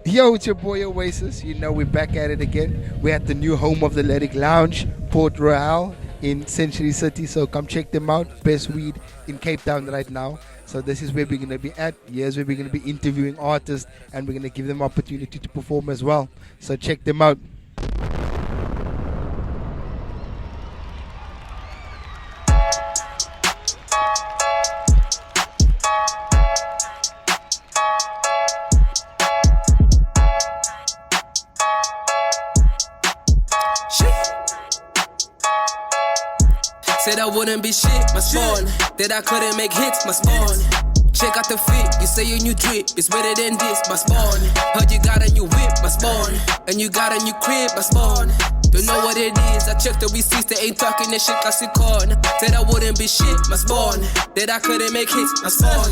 Yo, it's your boy Oasis. You know, we're back at it again. We're at the new home of the Lyric Lounge, Port Royal in Century City. So come check them out. Best weed in Cape Town right now. So this is where we're going to be at. Here's where we're going to be interviewing artists and we're going to give them opportunity to perform as well. So check them out. Said I wouldn't be shit, my spawn. That I couldn't make hits, my spawn. Check out the fit, you say your new drip is better than this, my spawn. Heard you got a new whip, my spawn. And you got a new crib, my spawn. Don't know what it is, I checked the receipts, they ain't talking that shit, I see corn. Said I wouldn't be shit, my spawn. That I couldn't make hits, my spawn.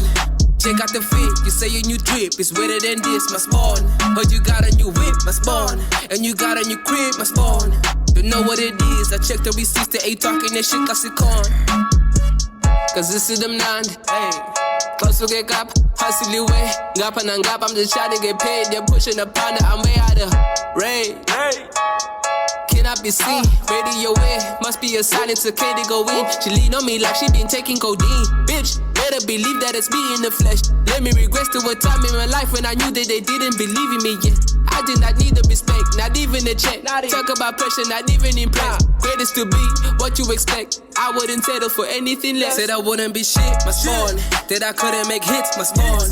Check out the fit, you say your new drip is better than this, my spawn. Heard you got a new whip, my spawn. And you got a new crib, my spawn. Don't know what it is, I checked the receipts, they ain't talking that shit, I see corn. Cause this is them nine, hey. Close to get up, hustle away. Gap and gap, I'm just trying to get paid. They're pushing the pounder, I'm way out of raid. Cannot be seen, radio way. Must be a sign, it's okay to go in. She lean on me like she been taking codeine. Bitch, better believe that it's me in the flesh. Let me regress to a time in my life when I knew that they didn't believe in me yet. I did not need the respect, not even a check. Talk about pressure, not even impressed. Greatest to be what you expect. I wouldn't settle for anything less. Said I wouldn't be shit, my spawn. That I couldn't make hits, my spawn.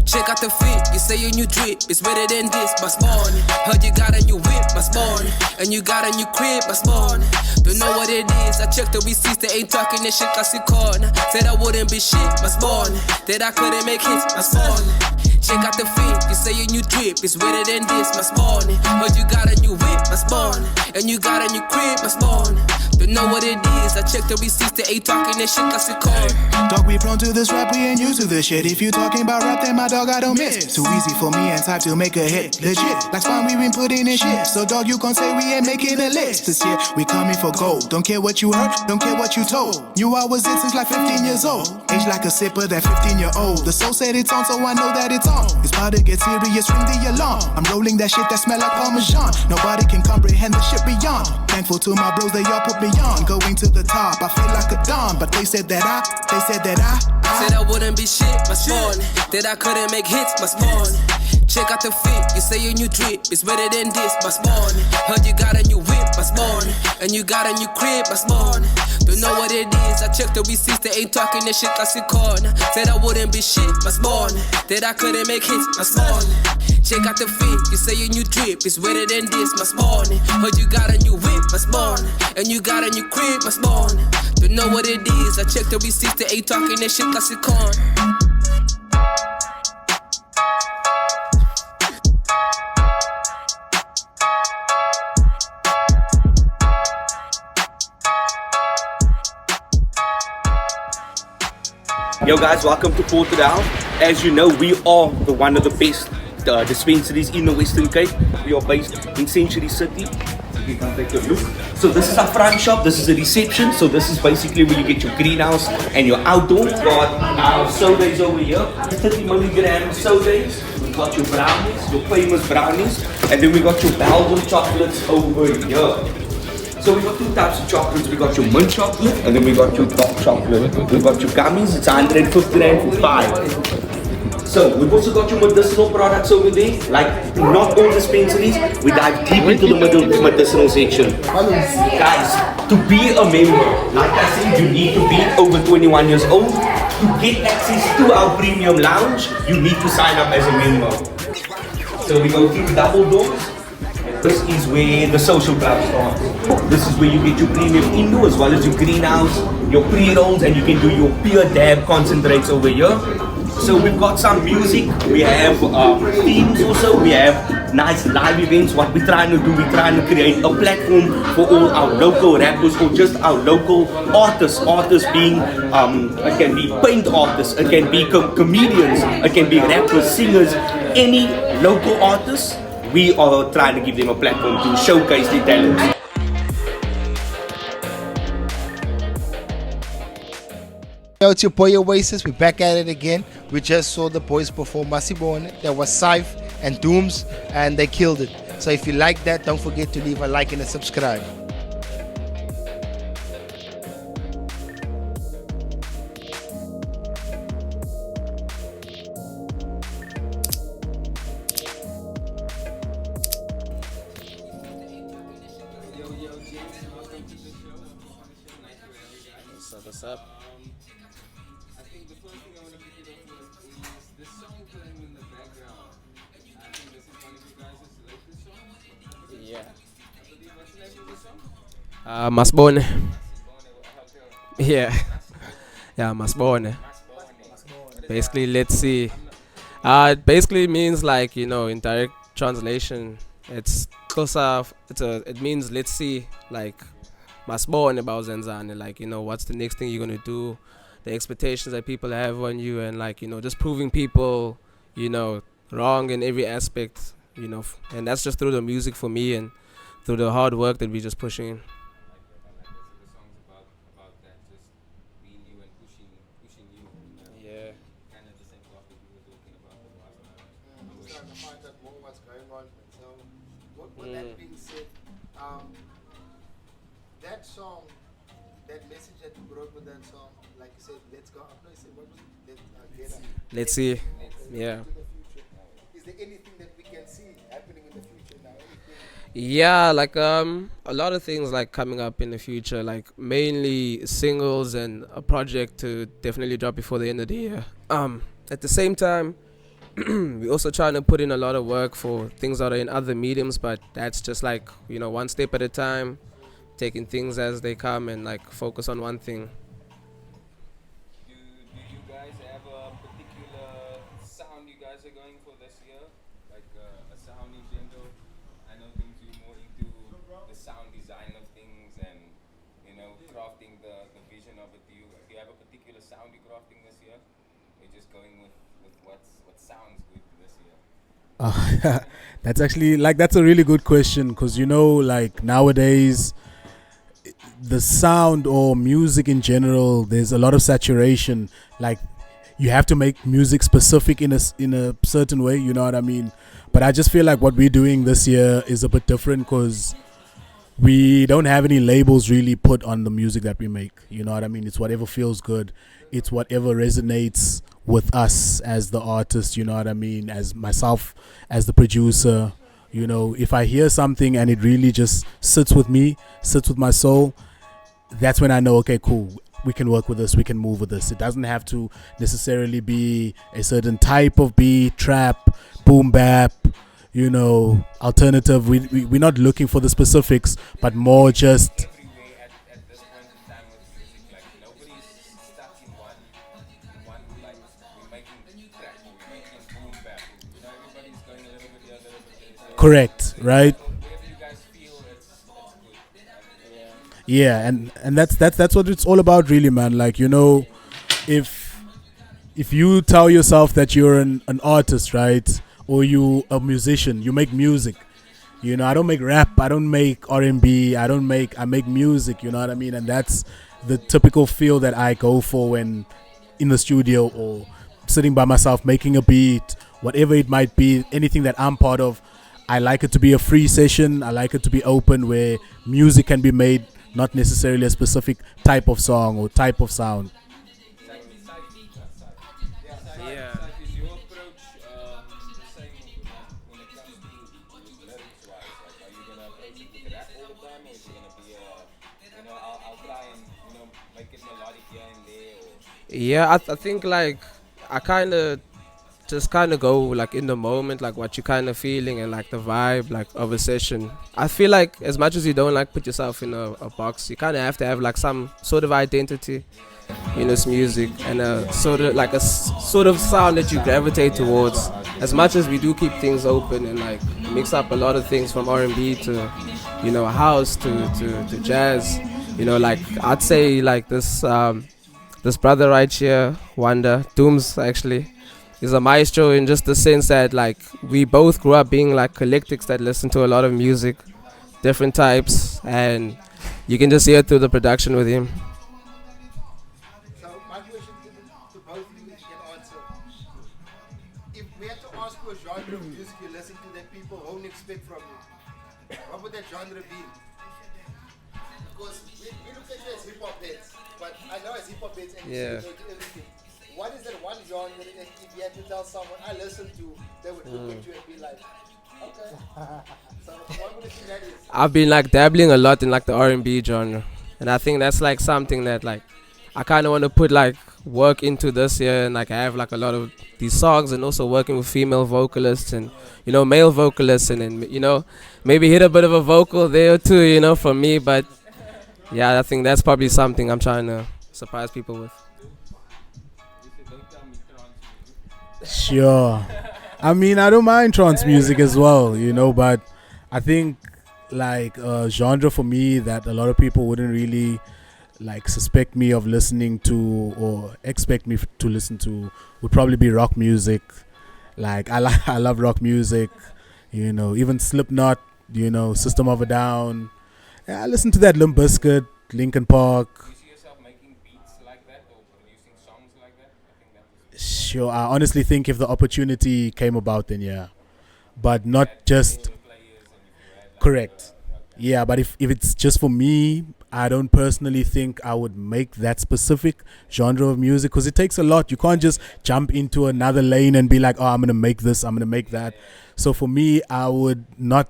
Check out the fit, you say your new drip is better than this, my spawn. Heard you got a new whip, my spawn. And you got a new crib, my spawn. Don't know what it is, I checked the receipts, they ain't talking that shit, I see corn. Said I wouldn't be shit, my spawn. That I couldn't make hits, my spawn. Check out the fit, you say your new drip is better than this, my spawn. Heard you got a new whip, my spawn. And you got a new crib, my spawn. Don't know what it is, I checked the receipts, they ain't talking that shit, I see corn. Dog, we prone to this rap, we ain't used to this shit. If you talking about rap, then my dog, I don't miss. Too easy for me and type to make a hit. Legit, like Spawn, we been putting in shit. So dog, you can't say we ain't making a list. This year, we coming for gold. Don't care what you heard, don't care what you told. Knew I was it since like 15 years old. Age like a sipper, that 15-year-old. The soul said it's on, so I know that it's on. It's about to get serious, ring the alarm. I'm rolling that shit that smell like Parmesan. Nobody can comprehend the shit beyond. Thankful to my bros, they all put me on. Going to the top, I feel like a don. But they said that I said I wouldn't be shit, my spawn. That I couldn't make hits, my spawn. Check out the fit, you say your new drip is better than this, my spawn. Heard you got a new whip, my spawn. And you got a new crib, my spawn. Don't know what it is, I checked the receipts, they ain't talking that shit, I see corn. Said I wouldn't be shit, my spawn. That I couldn't make hits, my spawn. Check out the fit, you say your new drip is better than this, my spawn. Heard you got a new whip, my spawn. And you got a new crib, my spawn. Don't know what it is, I checked the receipts, they ain't talking that shit, I see corn. Yo guys, welcome to Port Royal. As you know, we are one of the best dispensaries in the Western Cape. We are based in Century City. You can take a look. So this is our front shop, this is the reception. So this is basically where you get your greenhouse and your outdoor. We've got our sodas over here, 30 milligram sodas. We've got your brownies, your famous brownies. And then we got your Belgian chocolates over here. So we got two types of chocolates. We got your mint chocolate and then we got your dark chocolate. We've got your gummies, it's 150 rand for 5. So we've also got your medicinal products over there. Like not all dispensaries, we dive deep into the medicinal section. Guys, to be a member, like I said, you need to be over 21 years old. To get access to our premium lounge, you need to sign up as a member. So we go through double doors. This is where the social club starts. This is where you get your premium indoor as well as your greenhouse, your pre-rolls, and you can do your pure dab concentrates over here. So we've got some music, we have themes also, we have nice live events. What we're trying to do, we're trying to create a platform for all our local rappers or just our local artists. Artists being, it can be paint artists, it can be comedians, it can be rappers, singers, any local artists. We are trying to give them a platform to showcase their talents. Yo, it's your boy Oasis. We're back at it again. We just saw the boys perform Masibone. That was Syph and Dvmz, and they killed it. So if you like that, don't forget to leave a like and a subscribe. What's up? I think the first thing I want to pick it up with is the song playing in the background. I think this is one of you guys' latest songs. Yeah. I believe what's the name of the song? Masibone. Yeah. Yeah, Masibone. Basically, let's see. It basically means like, in direct translation, it's closer. It means let's see, like Masibone about Zenzane, like what's the next thing you're gonna do, the expectations that people have on you, and like just proving people wrong in every aspect, and that's just through the music for me and through the hard work that we just pushing in. The song's about that, just being you and pushing you. Yeah. Kind of the same topic we were talking about the last time. I'm starting to find out more what's going on. So, with that being said, that song, that message that you brought with that song, like you said, let's go. No, you said, what was it? Let's see. Yeah. To the future. Is there anything that we can see happening in the future now? Yeah, like a lot of things like coming up in the future, like mainly singles and a project to definitely drop before the end of the year. At the same time, we're also trying to put in a lot of work for things that are in other mediums, but that's just like one step at a time, taking things as they come and like focus on one thing. Do you guys have a particular sound you guys are going for this year? Like a sound in general? I know things you're more into the sound design of things and crafting the vision of it. Do you have a particular sound you're crafting this year? Or you're just going with what sounds good this year? That's actually that's a really good question, because like nowadays the sound or music in general, there's a lot of saturation. Like you have to make music specific in a certain way, you know what I mean? But I just feel like what we're doing this year is a bit different, because we don't have any labels really put on the music that we make, you know what I mean? It's whatever feels good, it's whatever resonates with us as the artist, you know what I mean, as myself as the producer. If I hear something and it really just sits with me, sits with my soul, that's when I know, okay, cool, we can work with this, we can move with this. It doesn't have to necessarily be a certain type of beat, trap, boom bap, alternative. We're not looking for the specifics, but more just Everywhere at this point in time with music, like nobody's stuck in one like we're making trap or we're making boom bap. Everybody's going a little bit here, a little bit there. correct, right? Wherever you guys feel it's good. Yeah, and that's what it's all about, really, man. Like if you tell yourself that you're an artist, right, or you a musician, you make music. I don't make rap, I don't make R&B, I make music, you know what I mean? And that's the typical feel that I go for when in the studio or sitting by myself making a beat, whatever it might be, anything that I'm part of. I like it to be a free session. I like it to be open, where music can be made, not necessarily a specific type of song or type of sound. Yeah. Is your approach the same when it comes to lyrics wise? Like, are you gonna approach it with rap all the time, or is it gonna be I'll try and make it melodic here and there? Or Yeah, I think like I kind of go like in the moment, like what you kind of feeling and like the vibe like of a session. I feel like as much as you don't like put yourself in a box, you kind of have to have like some sort of identity in this music, and a sort of sound that you gravitate towards. As much as we do keep things open and like mix up a lot of things from R&B to house to jazz, like I'd say like this brother right here, Wanda Dvmz, actually is a maestro in just the sense that like we both grew up being like eclectics that listen to a lot of music, different types, and you can just hear it through the production with him. So my question to both of you, if you can answer. If we had to ask for a genre of music you listen to that people won't expect from you? What would that genre be? Because we look at you as hip hop heads, but I know as hip hop heads and you say you do everything. What is that one genre that if you had to tell someone I listen to, they would look at you and be like, okay. So what would you think that is? I've been like dabbling a lot in like the R&B genre, and I think that's like something that like I kind of want to put like work into this year, and like I have like a lot of these songs, and also working with female vocalists and male vocalists, and then maybe hit a bit of a vocal there too, from me. But yeah, I think that's probably something I'm trying to surprise people with. Sure. I mean, I don't mind trance music as well, but I think like a genre for me that a lot of people wouldn't really like suspect me of listening to or expect me to listen to would probably be rock music. Like I love rock music, even Slipknot, System of a Down. Yeah, I listen to that Limp Bizkit, Linkin Park. Do you see yourself making beats like that or producing songs like that? I think that Sure, I honestly think if the opportunity came about, then yeah, but not just correct. Yeah, but if it's just for me, I don't personally think I would make that specific genre of music because it takes a lot. You can't just jump into another lane and be like, oh, I'm going to make this, I'm going to make that. So for me, I would not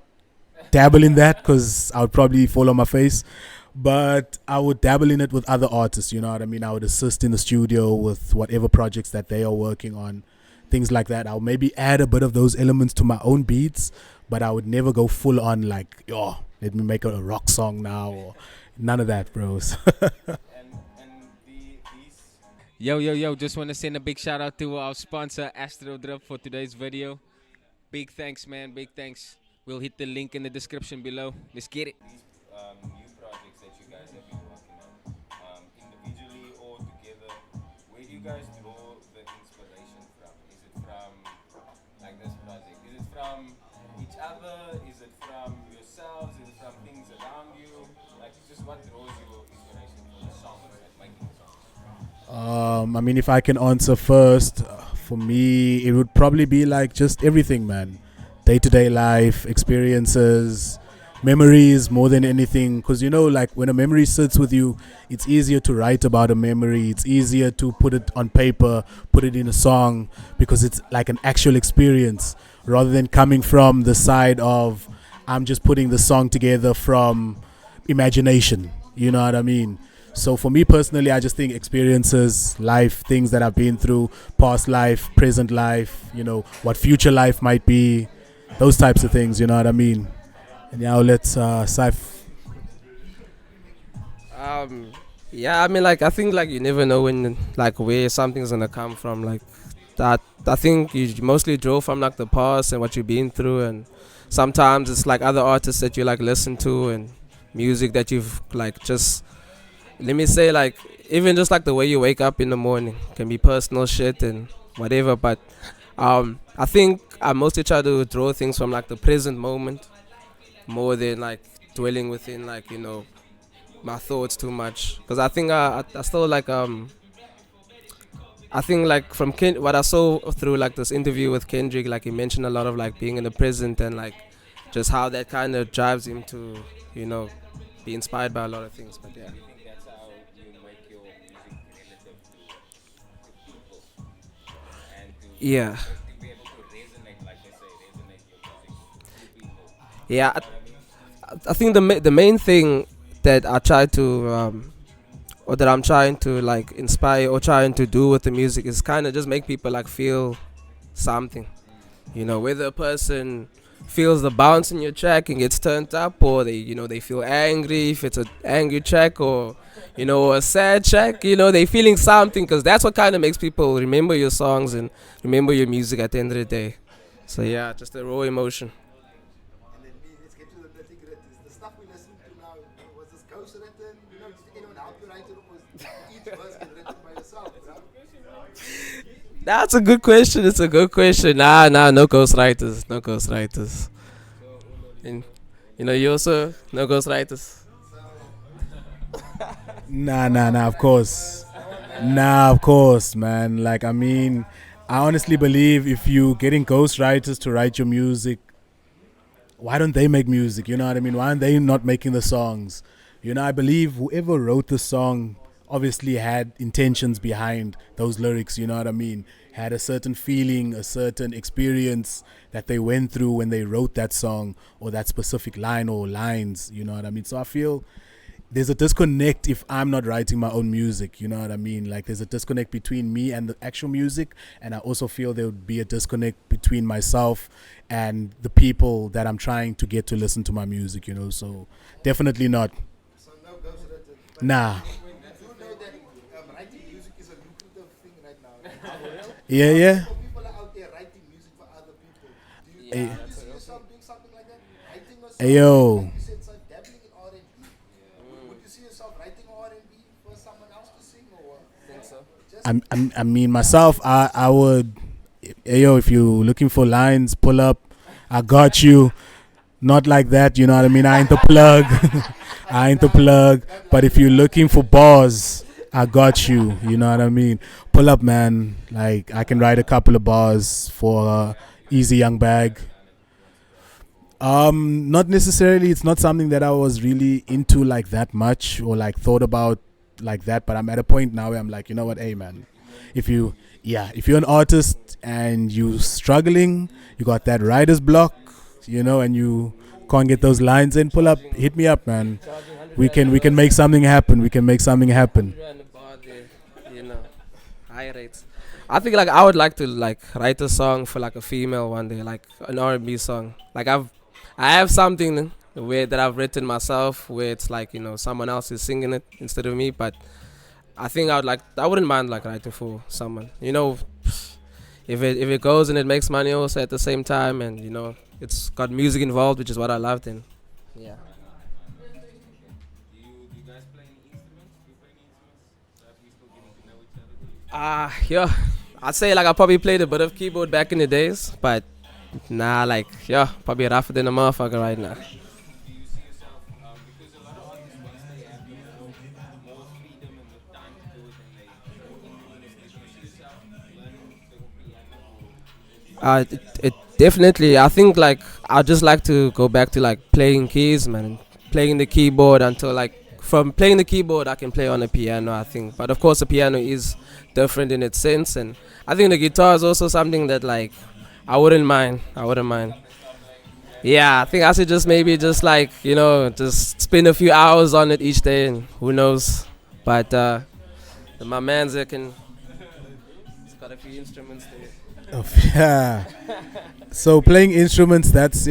dabble in that because I would probably fall on my face. But I would dabble in it with other artists, you know what I mean? I would assist in the studio with whatever projects that they are working on, things like that. I'll maybe add a bit of those elements to my own beats, but I would never go full on like, oh, let me make a rock song now or none of that, bros. Yo, just want to send a big shout out to our sponsor Astrodrip for today's video. Big thanks, man, big thanks. We'll hit the link in the description below. Let's get it. New projects that you guys have been working on, individually or together, where do you guys draw the inspiration from? Is it from like this project? Is it from each other? Is it from yourselves? Is it from things around you? Like just what draws your inspiration for the songs, like making songs? I mean, if I can answer first, for me, it would probably be like just everything, man. Day-to-day life, experiences, memories more than anything. Because, like when a memory sits with you, it's easier to write about a memory. It's easier to put it on paper, put it in a song, because it's like an actual experience rather than coming from the side of I'm just putting the song together from imagination. You know what I mean? So for me personally, I just think experiences, life, things that I've been through, past life, present life, what future life might be, those types of things, you know what I mean? And now let's Syph. Yeah, I mean, like, I think, like, you never know when, like, where something's gonna come from, like, that. I think you mostly draw from, like, the past and what you've been through, and sometimes it's, like, other artists that you, like, listen to and music that you've, like, just, let me say, like, even just, like, the way you wake up in the morning can be personal shit and whatever, but I think I mostly try to draw things from, like, the present moment more than, like, dwelling within, like, my thoughts too much, because I think I still like I think like from what I saw through like this interview with Kendrick, like he mentioned a lot of like being in the present and like just how that kind of drives him to be inspired by a lot of things. But yeah, Do you think that's how you make your music relative to people and to yeah, be able to resonate, like they say, resonate your music to people? yeah. I think the main thing that I try to or that I'm trying to like inspire or trying to do with the music is kind of just make people like feel something, whether a person feels the bounce in your track and gets turned up, or they feel angry if it's an angry track, or a sad track, they feeling something, because that's what kind of makes people remember your songs and remember your music at the end of the day. So yeah, just a raw emotion. And then let's get to the nitty-gritty. The stuff we listen to now, was this ghost written? Did anyone help you write it, or was each verse get written by yourself? That's a good question. It's a good question. Nah, no ghostwriters. No ghostwriters. And you also no ghostwriters. Nah, of course. Nah, of course, man. Like, I mean, I honestly believe if you getting ghostwriters to write your music, why don't they make music? You know what I mean? Why aren't they not making the songs? You know, I believe whoever wrote the song obviously had intentions behind those lyrics. You know what I mean? Had a certain feeling, a certain experience that they went through when they wrote that song or that specific line or lines. You know what I mean? So I feel there's a disconnect if I'm not writing my own music, you know what I mean? Like there's a disconnect between me and the actual music, and I also feel there would be a disconnect between myself and the people that I'm trying to get to listen to my music, you know, so definitely not. So no ghostwriter. Nah. You know that writing music is a lucrative thing right now. Yeah. People are out there writing music for other people. Do you, Hey. do you see yourself doing something like that? Writing a song? Hey, yo. Like you said, so dabbling in R&B. Would you see yourself writing R&B for someone else to sing or what? Think so? I mean myself, I would, hey, yo, if you're looking for lines, pull up, I got you. Not like that, you know what I mean? I ain't the plug. I ain't the plug. But if you're looking for bars, I got you. You know what I mean? Pull up, man. Like, I can write a couple of bars for easy young bag. Not necessarily. It's not something that I was really into like that much or like thought about like that. But I'm at a point now where I'm like, you know what? Hey, man, if you're an artist and you struggling, you got that writer's block, you know, and you can't get those lines in, pull up, hit me up, man. We can make something happen. We can make something happen. You know, high rates. I think like I would like to like write a song for like a female one day, like an R&B song. Like I have something where that I've written myself, where it's like, you know, someone else is singing it instead of me. But I think I wouldn't mind like writing for someone. You know, if it goes and it makes money also at the same time, and you know, it's got music involved, which is what I love. Then, yeah. Do you guys play any instruments? Do you play any instruments? So that we still getting to know each other? Yeah, I'd say like I probably played a bit of keyboard back in the days, but nah, like probably rougher than a motherfucker right now. Do you see yourself, because a lot of artists, once they have more freedom and the time to do it, and they do you see yourself learning the piano? It definitely. I think like I'd just like to go back to like playing keys, man, playing the keyboard until like from playing the keyboard I can play on the piano. I think, but of course the piano is different in its sense, and I think the guitar is also something that like I wouldn't mind. Yeah, I think I should just maybe just like, you know, just spend a few hours on it each day, and who knows. But my man's there can. He's got a few instruments there. Yeah. So playing instruments, it's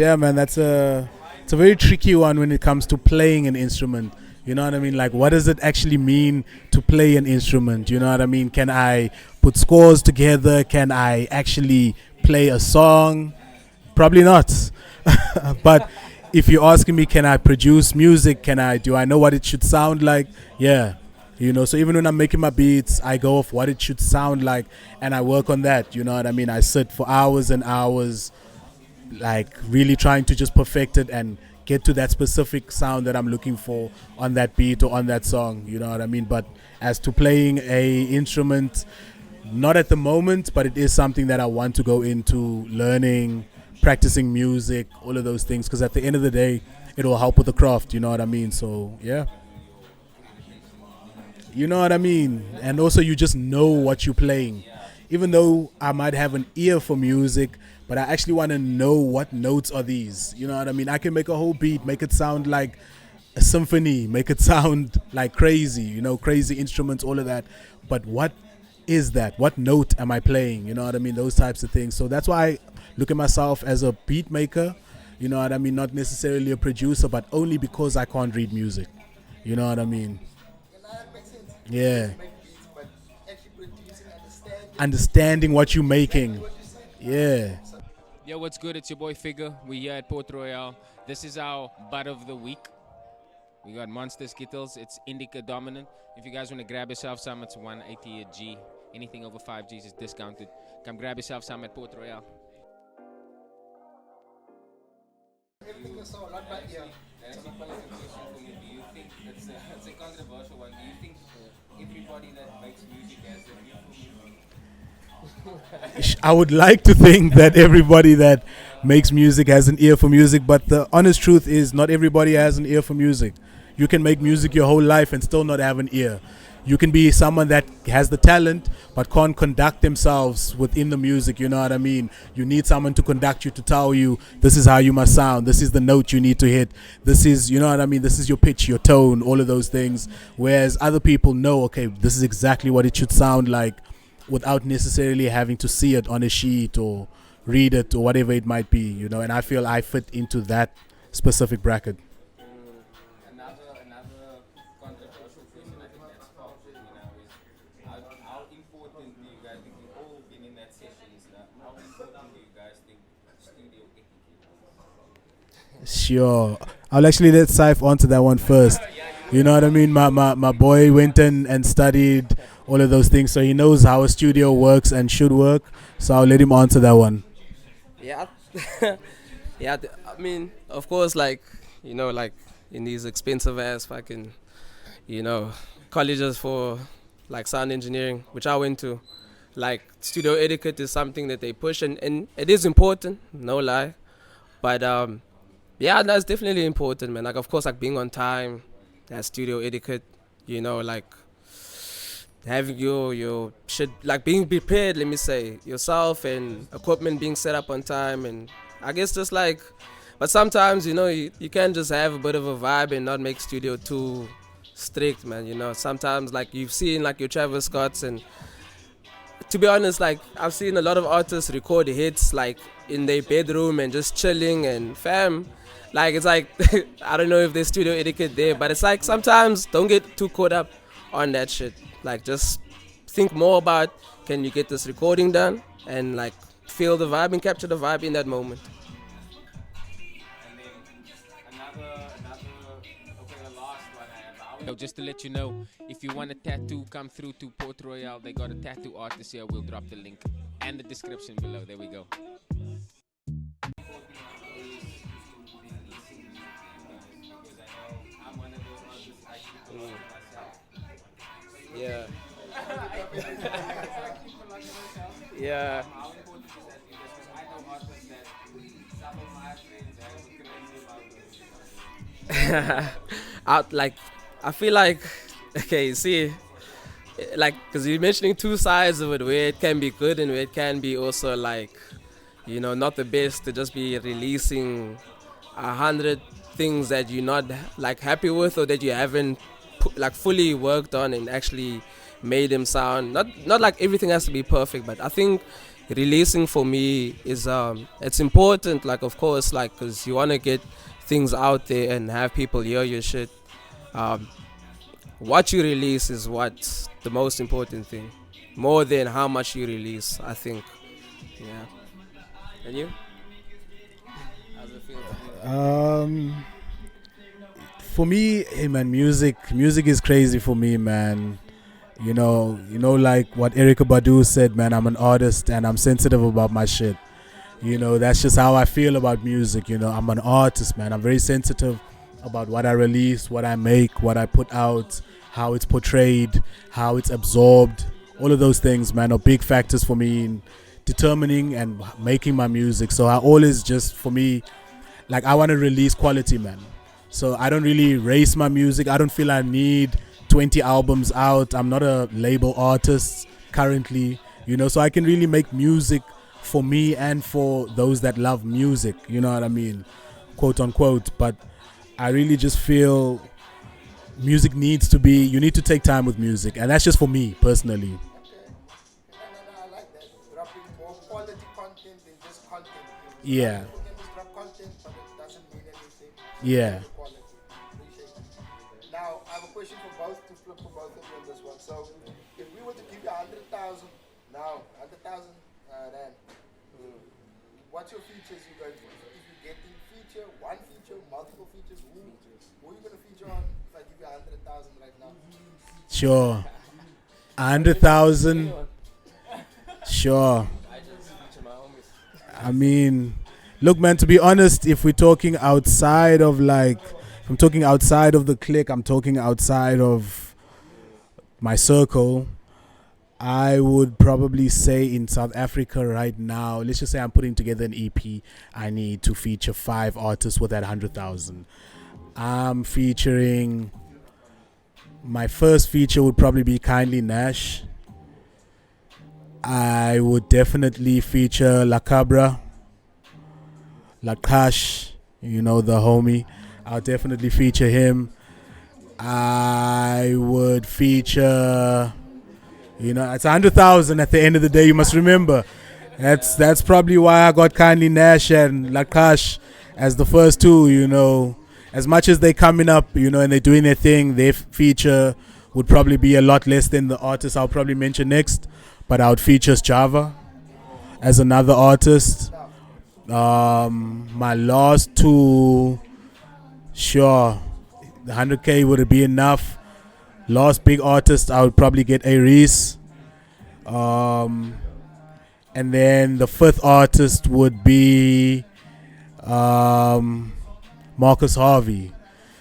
a very tricky one when it comes to playing an instrument. You know what I mean? Like, what does it actually mean to play an instrument? You know what I mean? Can I put scores together? Can I actually play a song? Probably not. But if you're asking me, can I produce music? Do I know what it should sound like? Yeah. You know, so even when I'm making my beats, I go off what it should sound like and I work on that. You know what I mean? I sit for hours and hours, like really trying to just perfect it and get to that specific sound that I'm looking for on that beat or on that song. You know what I mean? But as to playing a instrument, not at the moment, but it is something that I want to go into learning, practicing music, all of those things, because at the end of the day, it will help with the craft. You know what I mean? So, yeah. You know what I mean? And also you just know what you're playing. Even though I might have an ear for music, but I actually want to know what notes are these. You know what I mean? I can make a whole beat, make it sound like a symphony, make it sound like crazy, you know, crazy instruments, all of that. But what is that? What note am I playing? You know what I mean? Those types of things. So that's why I look at myself as a beat maker. You know what I mean? Not necessarily a producer, but only because I can't read music. You know what I mean? Yeah. Understanding what you're making. Yeah. Yo, what's good? It's your boy Figure. We're here at Port Royal. This is our bud of the week. We got Monster Skittles. It's indica dominant. If you guys want to grab yourself some, it's 180 a G. Anything over 5 G's is discounted. Come grab yourself some at Port Royal. Everything is so a lot better. That's a question for me. Do you think it's a controversial one? Do you think everybody that makes music has a beautiful music? I would like to think that everybody that makes music has an ear for music, but the honest truth is not everybody has an ear for music. You can make music your whole life and still not have an ear. You can be someone that has the talent but can't conduct themselves within the music, you know what I mean? You need someone to conduct you, to tell you this is how you must sound, this is the note you need to hit, this is, you know what I mean, this is your pitch, your tone, all of those things. Whereas other people know, okay, this is exactly what it should sound like without necessarily having to see it on a sheet or read it or whatever it might be, you know, and I feel I fit into that specific bracket. Another controversial question I think that's popped, you know, is how important do you guys think, you've all been in that session, is that how important do you guys think studio etiquette is? Sure. I'll actually let Syph answer that one first. You know what I mean? My boy went in and studied all of those things, so he knows how a studio works and should work. So I'll let him answer that one. Yeah. Yeah, I mean, of course, like, you know, like in these expensive ass fucking, you know, colleges for like sound engineering, which I went to, like studio etiquette is something that they push, and it is important, no lie. But yeah, that's definitely important, man. Like, of course, like being on time, that studio etiquette, you know, like having your shit, like being prepared, let me say, yourself and equipment being set up on time, and I guess just like, but sometimes, you know, you can just have a bit of a vibe and not make studio too strict, man, you know. Sometimes, like, you've seen, like, your Travis Scotts, and to be honest, like, I've seen a lot of artists record hits, like, in their bedroom and just chilling, and fam, like, it's like, I don't know if there's studio etiquette there, but it's like, sometimes don't get too caught up on that shit. Like, just think more about, can you get this recording done, and, like, feel the vibe and capture the vibe in that moment. And then okay, the last one I have. Just to let you know, if you want a tattoo, come through to Port Royal. They got a tattoo artist here. We'll drop the link and the description below. There we go. Yeah. Yeah. How important is that to you? Because I know artists that some of my friends are crazy about this. Like, I feel like, okay, see, like, because you're mentioning two sides of it, where it can be good and where it can be also, like, you know, not the best, to just be releasing 100 things that you're not, like, happy with, or that you haven't like fully worked on and actually made them sound, not like everything has to be perfect, but I think releasing for me is it's important, like, of course, like, because you want to get things out there and have people hear your shit. What you release is what's the most important thing, more than how much you release, I think. Yeah. And you? How's it feel to you? For me, hey man, music is crazy for me, man. You know, like what Erykah Badu said, man, I'm an artist and I'm sensitive about my shit. You know, that's just how I feel about music. You know, I'm an artist, man. I'm very sensitive about what I release, what I make, what I put out, how it's portrayed, how it's absorbed. All of those things, man, are big factors for me in determining and making my music. So I always just, for me, like, I want to release quality, man. So I don't really race my music. I don't feel I need 20 albums out. I'm not a label artist currently, you know, so I can really make music for me and for those that love music, you know what I mean, quote unquote. But I really just feel music needs to be, you need to take time with music, and that's just for me personally. No, I like that. Dropping more quality content than just content. Yeah. People can just drop content, but it doesn't mean anything. Yeah. Quality. Appreciate it. Now, I have a question for both, to flip for both of you on this one. So, if we were to give you 100,000 now, 100,000 rand, what's your features you're going for? If you get in feature, one feature, multiple features, who are you going to feature on if I give you 100,000 right now? Sure. 100,000. Sure. I mean, look, man, to be honest, if we're talking outside of, like, if I'm talking outside of the clique, I'm talking outside of my circle, I would probably say in South Africa right now, let's just say I'm putting together an EP. I need to feature 5 artists with that 100,000. I'm featuring. My first feature would probably be Kindly Nash. I would definitely feature La Cabra, La Cash, the homie. I'll definitely feature him. I would feature, it's 100,000 at the end of the day. You must remember, that's probably why I got Kindly Nash and La Cash as the first two. As much as they're coming up, and they're doing their thing, their feature would probably be a lot less than the artist I'll probably mention next. But I would feature Java as another artist. My last two, sure, the 100K would be enough. Last big artist, I would probably get Aries. And then the 5th artist would be Marcus Harvey.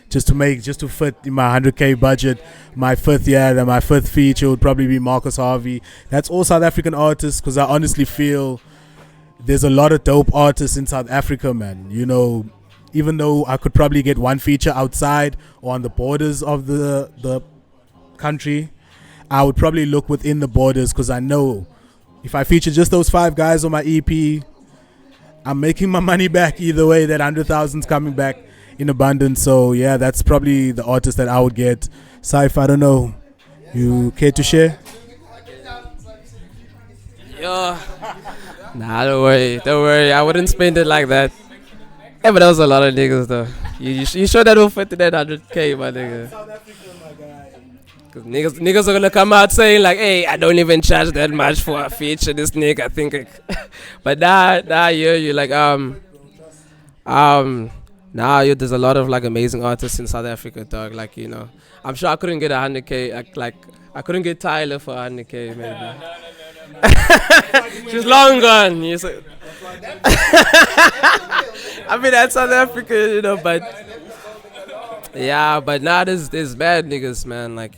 Just to fit in my 100K budget, my 5th feature would probably be Marcus Harvey. That's all South African artists, because I honestly feel there's a lot of dope artists in South Africa, man. Even though I could probably get one feature outside or on the borders of the country, I would probably look within the borders, because I know if I feature just those 5 guys on my EP, I'm making my money back either way. That 100,000's coming back in abundance. So yeah, that's probably the artist that I would get. Syph, I don't know, you care to share? Yo, nah, don't worry, I wouldn't spend it like that. Yeah, but that was a lot of niggas though. You sure that will fit to that 100K, my nigga? Cause niggas are gonna come out saying like, hey, I don't even charge that much for a feature, this nigga, I think. But nah, you like there's a lot of like amazing artists in South Africa, dog. Like, I'm sure I couldn't get 100K. Like I couldn't get Tyler for 100K, maybe. She's long gone. I mean, that's South Africa, but yeah, but now there's bad niggas, man. Like,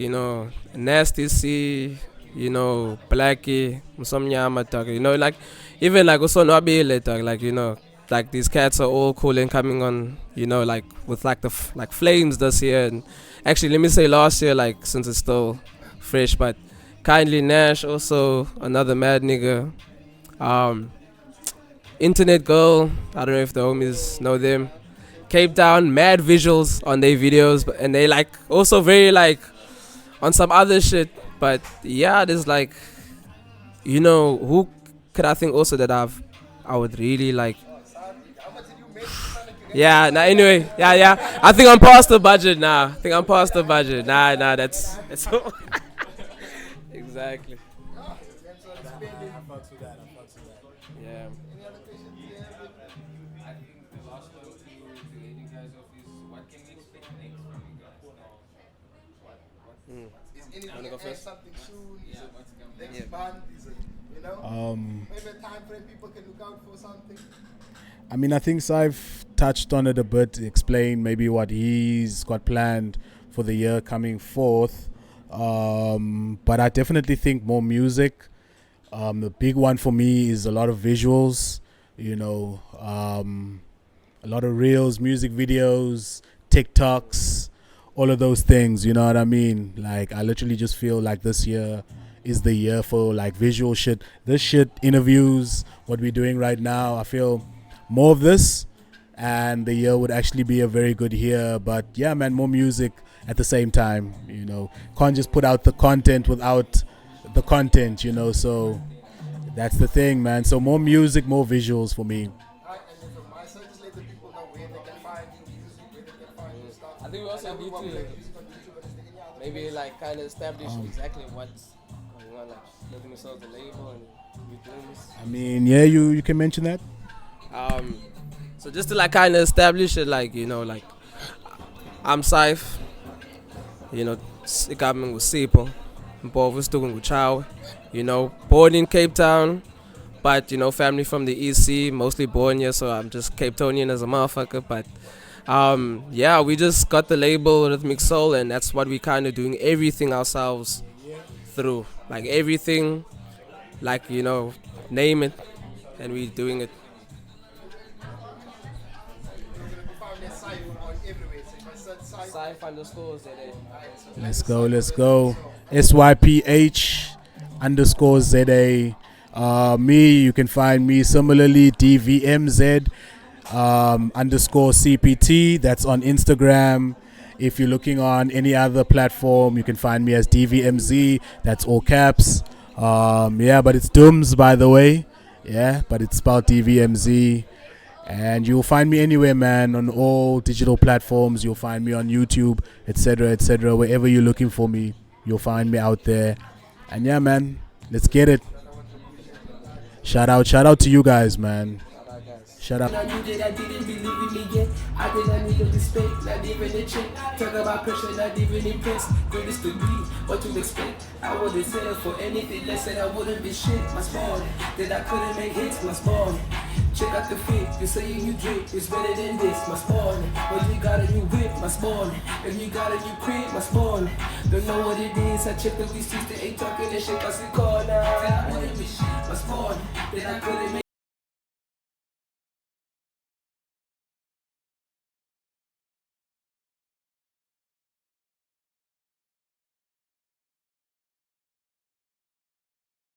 Nasty C, Blackie, Musomnyama, dog. Like even like also Nobile, dog. Like, like these cats are all cool and coming on, like with like the like flames this year, and actually let me say last year, like since it's still fresh. But Kindly Nash, also another mad nigga. Internet Girl, I don't know if the homies know them. Cape Town, mad visuals on their videos, and they like also very like on some other shit. But yeah, there's like, who could I think also that I would really like. Yeah, nah, anyway, yeah. I think I'm past the budget now. Nah, that's exactly. Yeah. I think the last one to lead you guys off is what can we expect next from you guys? Is anything Wanna go first? something soon? Yeah, what's coming? Next month? Is it, maybe a time frame people can look out for something? I mean, I think Syph touched on it a bit, explained maybe what he's got planned for the year coming forth. But I definitely think more music. The big one for me is a lot of visuals, a lot of reels, music videos, TikToks, all of those things, you know what I mean? Like, I literally just feel like this year is the year for like visual shit. This shit, interviews, what we're doing right now, I feel more of this, and the year would actually be a very good year. But yeah, man, more music at the same time, can't just put out the content without the content, so that's the thing, man. So more music, more visuals for me. I think we also need to maybe like kind of establish exactly what's going on, like making ourselves the label and new things. I mean, yeah, you can mention that. So just to like kind of establish it, like like I'm Syph, Sikabing with Sipo, Mpovu Stugun with Chow, born in Cape Town, but family from the EC, mostly born here, so I'm just Cape Townian as a motherfucker. But we just got the label Rhythmic Soul, and that's what we kind of doing everything ourselves through. Like everything, like, you know, name it, and we doing it. Let's go. SYPH_ZA. Me, you can find me similarly, Dvmz _CPT. That's on Instagram. If you're looking on any other platform, you can find me as Dvmz. That's all caps. Yeah, but it's Dvmz, by the way. Yeah, but it's spelled Dvmz. And you'll find me anywhere, man, on all digital platforms. You'll find me on YouTube, etc., etc. Wherever you're looking for me, you'll find me out there. And yeah, man, let's get it. Shout out to you guys, man. Shout out. I knew that I didn't believe in me yet. I did not need the respect, not even a check. Talk about pressure, not even impressed. Greatest to be, what to expect. I wouldn't settle for anything less than I wouldn't be shit. My spawn, that I couldn't make hits. My spawn, check out the fit. You say you drip, it's better than this. My spawn, when you got a new whip. My spawn, if you got a new crib. My spawn, don't know what it is. I checked the receipts, they ain't talking that shit. I see call now. That I wouldn't be shit. My spawn, that I couldn't make.